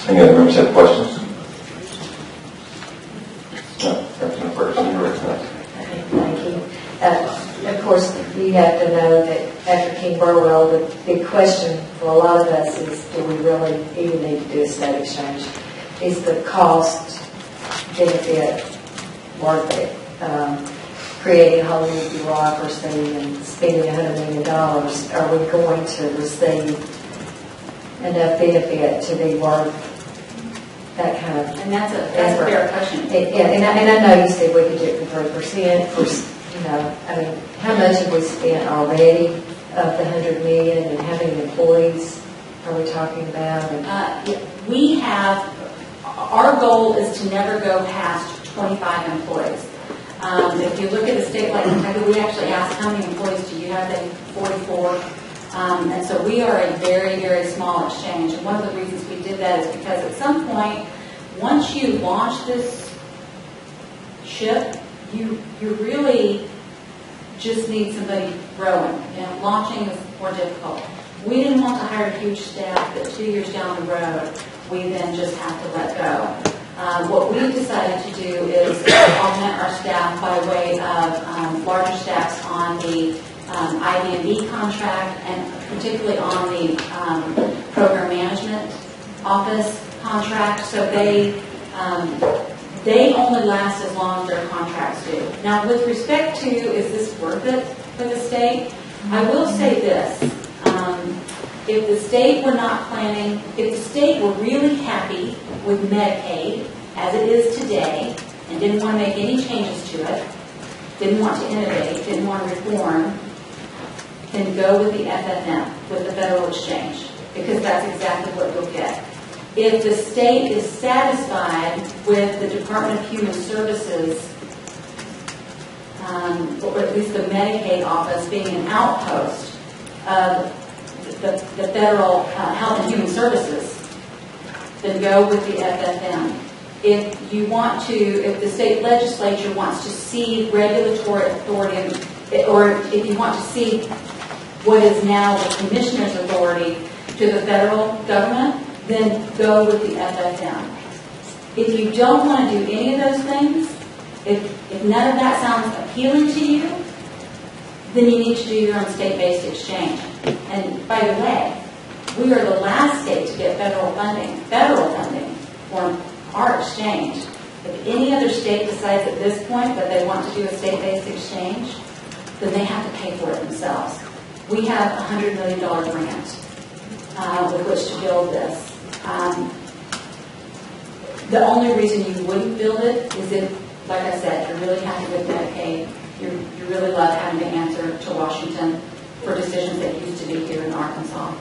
Any other members have questions? No, Representative Ferguson, you're recognized. Thank you. Of course, you have to know that after King Burwell, the big question for a lot of us is, do we really even need to do a state exchange? Is the cost benefit worth it? Creating a whole new bureaucracy and spending $100 million, are we going to receive enough benefit to be worth that kind of? And that's a fair question. And I know you said we could do it for 3%. I mean, how much have we spent already of the $100 million, and how many employees are we talking about? We have, our goal is to never go past 25 employees. If you look at a state like Kentucky, we actually asked how many employees do you have? They 44. And so we are a very, very small exchange. And one of the reasons we did that is because at some point, once you launch this ship, you really just need somebody rowing. Launching is more difficult. We didn't want to hire a huge staff that 2 years down the road, we then just have to let go. What we decided to do is augment our staff by way of larger staffs on the IDMB contract, and particularly on the program management office contract. So they only last as long as their contracts do. Now, with respect to, is this worth it for the state? I will say this. If the state were not planning, if the state were really happy with Medicaid as it is today and didn't want to make any changes to it, didn't want to innovate, didn't want to reform, then go with the FFM, with the federal exchange, because that's exactly what you'll get. If the state is satisfied with the Department of Human Services, or at least the Medicaid office being an outpost of the federal Health and Human Services, then go with the FFM. If you want to, if the state legislature wants to cede regulatory authority, or if you want to cede what is now the commissioner's authority to the federal government, then go with the FFM. If you don't want to do any of those things, if none of that sounds appealing to you, then you need to do your own state-based exchange. And by the way, we are the last state to get federal funding for our exchange. If any other state decides at this point that they want to do a state-based exchange, then they have to pay for it themselves. We have a $100 million grant with which to build this. The only reason you wouldn't build it is if, like I said, you're really happy with Medicaid, you really love having to answer to Washington for decisions that used to be here in Arkansas.